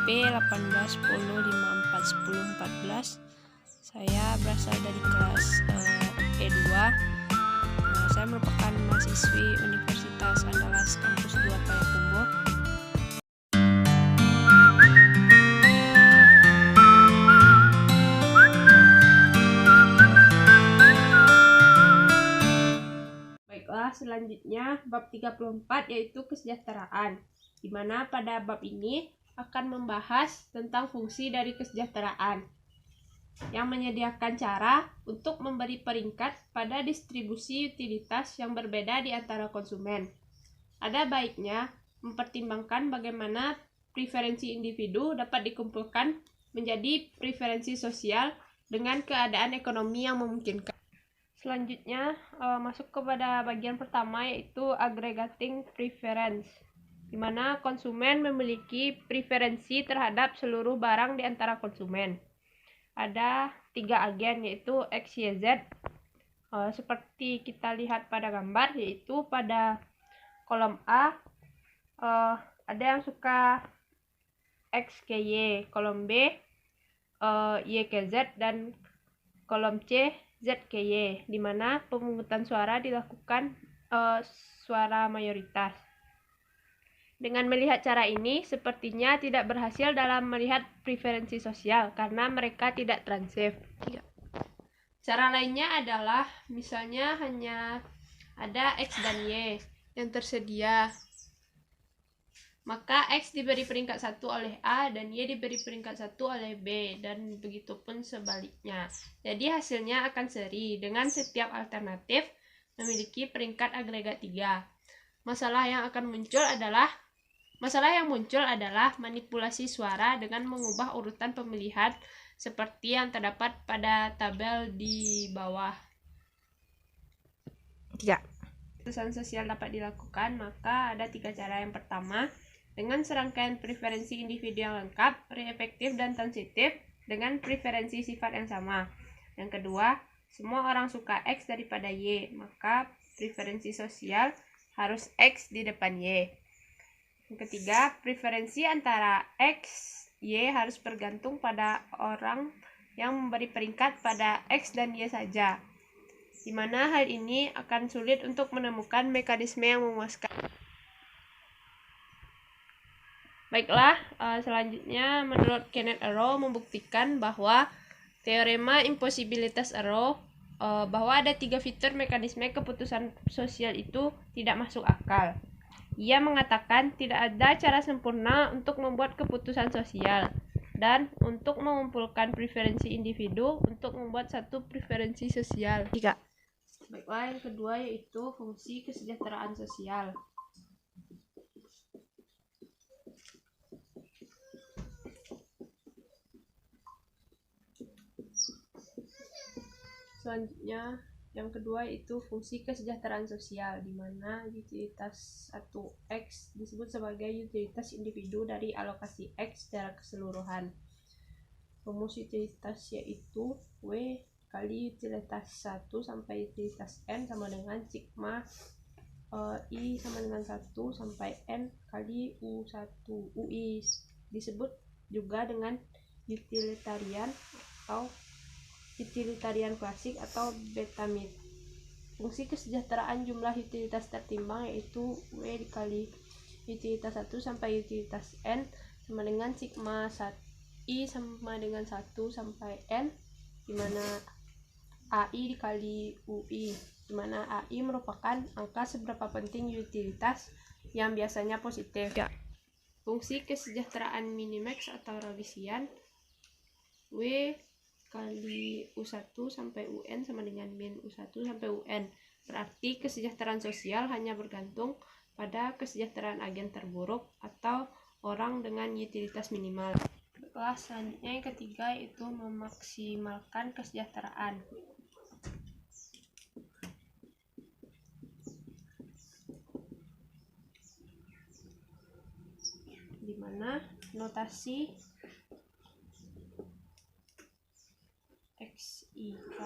IP 18 10 54 10 14. Saya berasal dari kelas E2. Saya merupakan mahasiswi Universitas Andalas Kampus 2 Payakumbuh. Baiklah, selanjutnya bab 34 yaitu kesejahteraan, di mana pada bab ini akan membahas tentang fungsi dari kesejahteraan yang menyediakan cara untuk memberi peringkat pada distribusi utilitas yang berbeda di antara konsumen. Ada baiknya mempertimbangkan bagaimana preferensi individu dapat dikumpulkan menjadi preferensi sosial dengan keadaan ekonomi yang memungkinkan. Selanjutnya masuk kepada bagian pertama yaitu aggregating preference, di mana konsumen memiliki preferensi terhadap seluruh barang di antara konsumen. Ada 3 agen yaitu X, Y, Z. Seperti kita lihat pada gambar, yaitu pada kolom A ada yang suka X ke Y, kolom B Y ke Z, dan kolom C Z ke Y, di mana pemungutan suara dilakukan suara mayoritas. Dengan melihat cara ini, sepertinya tidak berhasil dalam melihat preferensi sosial karena mereka tidak transif. Cara lainnya adalah misalnya hanya ada X dan Y yang tersedia. Maka X diberi peringkat 1 oleh A dan Y diberi peringkat 1 oleh B, dan begitupun sebaliknya. Jadi hasilnya akan seri dengan setiap alternatif memiliki peringkat agregat 3. Masalah yang muncul adalah manipulasi suara dengan mengubah urutan pemilihan seperti yang terdapat pada tabel di bawah. 3. Keputusan sosial dapat dilakukan, maka ada 3 cara. Yang pertama, dengan serangkaian preferensi individu yang lengkap, reefektif dan transitif dengan preferensi sifat yang sama. Yang kedua, semua orang suka X daripada Y, maka preferensi sosial harus X di depan Y. Yang ketiga, preferensi antara X, Y harus bergantung pada orang yang memberi peringkat pada X dan Y saja, di mana hal ini akan sulit untuk menemukan mekanisme yang memuaskan. Baiklah, selanjutnya menurut Kenneth Arrow membuktikan bahwa teorema imposibilitas Arrow bahwa ada 3 fitur mekanisme keputusan sosial itu tidak masuk akal. Ia mengatakan tidak ada cara sempurna untuk membuat keputusan sosial dan untuk mengumpulkan preferensi individu untuk membuat satu preferensi sosial. 3. Baiklah, yang kedua yaitu fungsi kesejahteraan sosial. Selanjutnya, yang kedua itu fungsi kesejahteraan sosial, di mana utilitas 1X disebut sebagai utilitas individu dari alokasi X secara keseluruhan. Rumus utilitas yaitu W kali utilitas 1 sampai utilitas N sama dengan sigma I sama dengan 1 sampai N kali U1. UI disebut juga dengan utilitarian atau utilitarian klasik atau beta-mid. Fungsi kesejahteraan jumlah utilitas tertimbang yaitu W dikali utilitas 1 sampai utilitas N sama dengan sigma I sama dengan 1 sampai N, dimana AI dikali UI, dimana AI merupakan angka seberapa penting utilitas yang biasanya positif. Fungsi kesejahteraan minimax atau Raghesian, W kali U1 sampai UN sama dengan min U1 sampai UN. Berarti kesejahteraan sosial hanya bergantung pada kesejahteraan agen terburuk atau orang dengan utilitas minimal. Selanjutnya yang ketiga yaitu memaksimalkan kesejahteraan. Di mana notasi XIK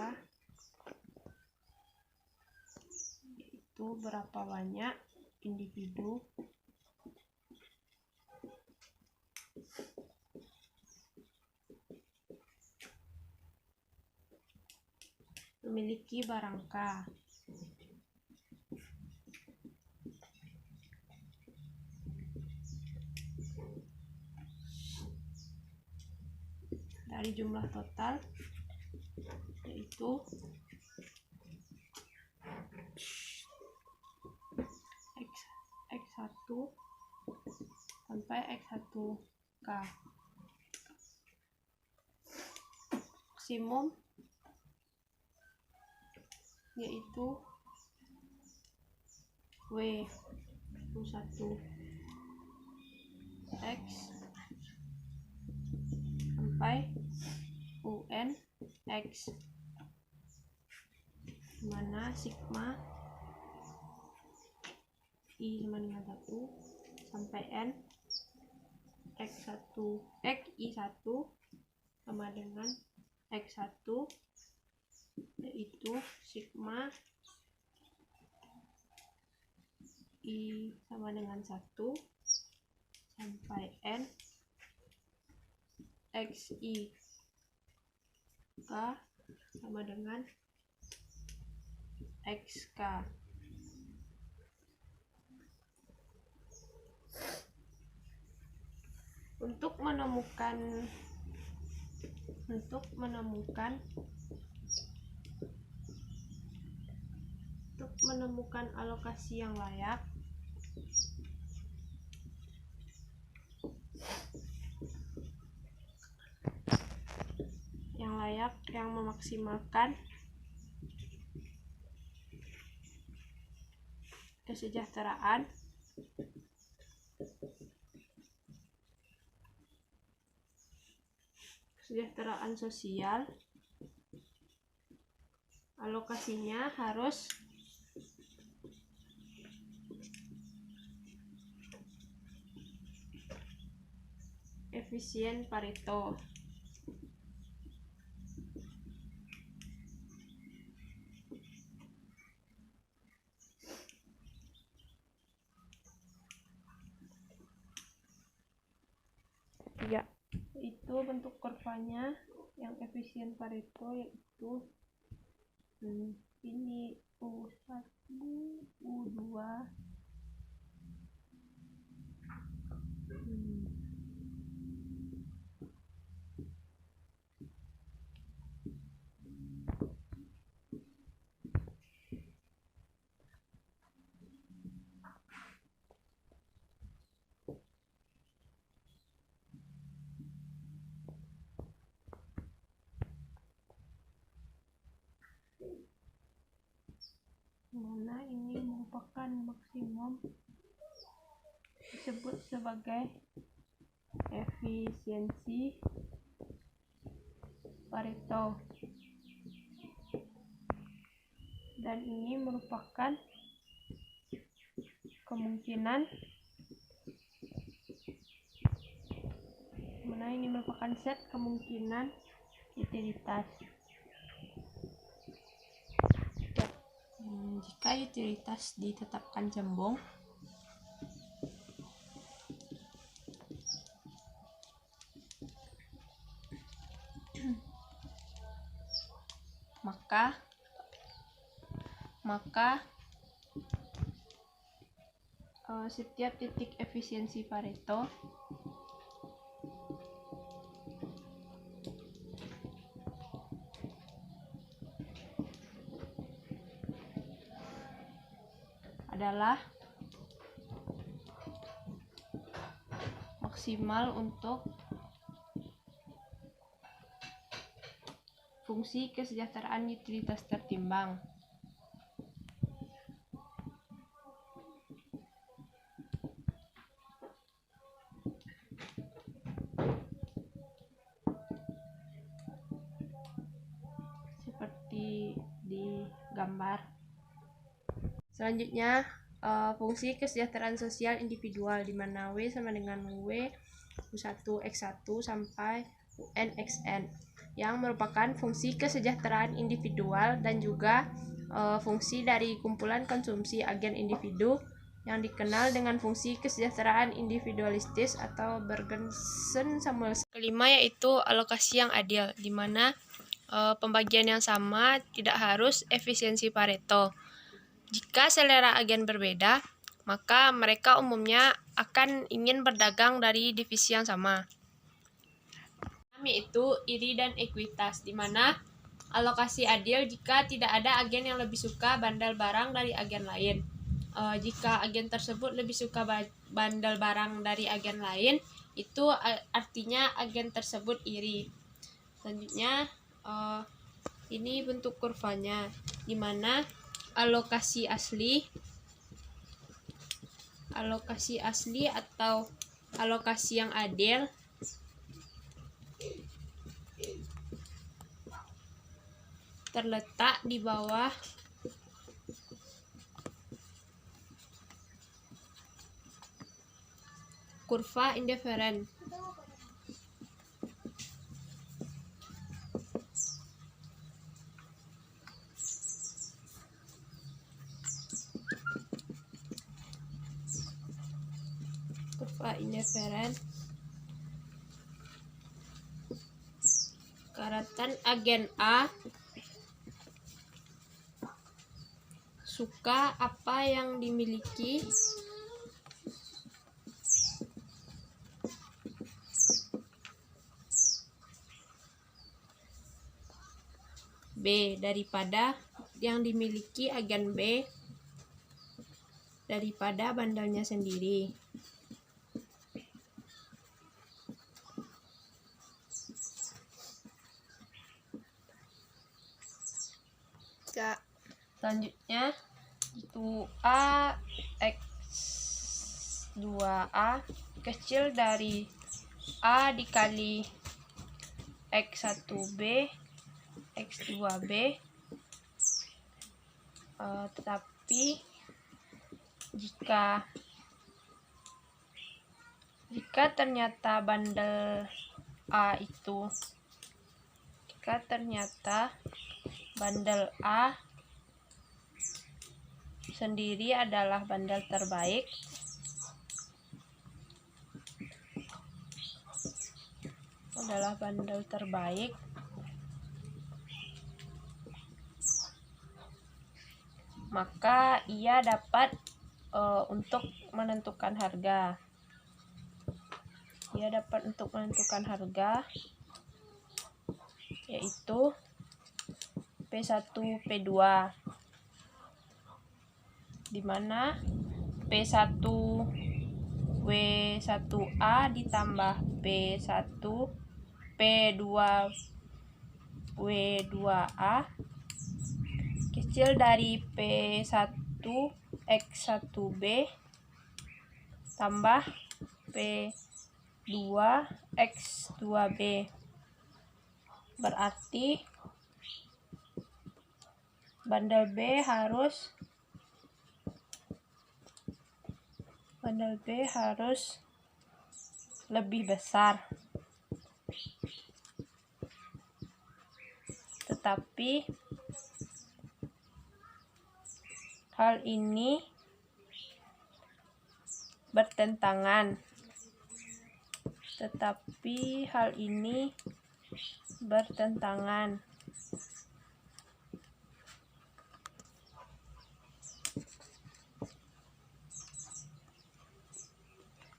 yaitu berapa banyak individu memiliki barang K. Dari jumlah total yaitu X1 sampai X1K. Maksimum yaitu W1 X sampai UN X, dimana sigma I sama dengan 1 sampai N X1 I1 sama dengan X1 yaitu sigma I sama dengan 1 sampai N XI K sama dengan XK. Untuk menemukan alokasi yang layak, yang memaksimalkan kesejahteraan sosial, alokasinya harus efisien Pareto. Ya, itu bentuk kurvanya yang efisien Pareto, yaitu ini U1, U2, mana ini merupakan maksimum, disebut sebagai efisiensi Pareto, dan ini merupakan set kemungkinan utilitas. Jika utilitas ditetapkan cembung, maka setiap titik efisiensi Pareto adalah maksimal untuk fungsi kesejahteraan utilitas tertimbang. Seperti di gambar. Selanjutnya, fungsi kesejahteraan sosial individual, di mana W sama dengan W1 X1 sampai UN XN, yang merupakan fungsi kesejahteraan individual dan juga fungsi dari kumpulan konsumsi agen individu yang dikenal dengan fungsi kesejahteraan individualistis atau Bergensen-Samuelson. Kelima yaitu alokasi yang adil, di mana pembagian yang sama tidak harus efisiensi Pareto. Jika selera agen berbeda, maka mereka umumnya akan ingin berdagang dari divisi yang sama. Yaitu iri dan ekuitas, di mana alokasi adil jika tidak ada agen yang lebih suka bandel barang dari agen lain. Jika agen tersebut lebih suka bandel barang dari agen lain, itu artinya agen tersebut iri. Selanjutnya, ini bentuk kurvanya, di mana alokasi asli atau alokasi yang adil terletak di bawah kurva indiferen. Kurva indiferen karatan agen A suka apa yang dimiliki B daripada yang dimiliki agen B daripada bandelnya sendiri. Selanjutnya itu A X 2A kecil dari A dikali X1B X2B, tetapi jika ternyata bandel A sendiri adalah bandel terbaik, maka ia dapat untuk menentukan harga. Yaitu P1 P2, di mana P1 W1A ditambah P2 W2A kecil dari P1 X1B tambah P2 X2B. Berarti bandel B harus lebih besar. Tetapi hal ini bertentangan.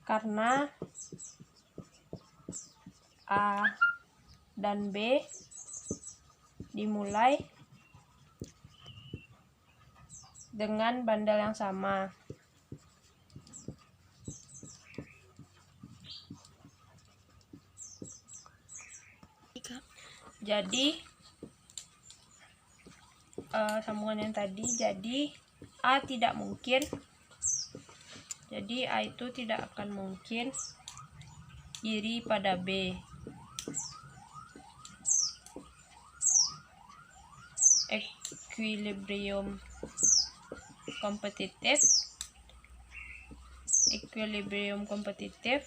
Karena A dan B dimulai dengan bandel yang sama. Jadi sambungan yang tadi, jadi A itu tidak akan mungkin iri pada B. Equilibrium kompetitif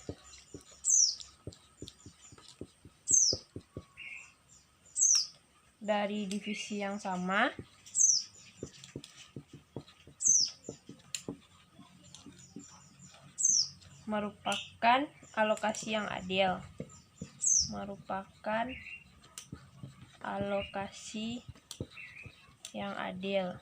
dari divisi yang sama merupakan alokasi yang adil. alokasi yang adil.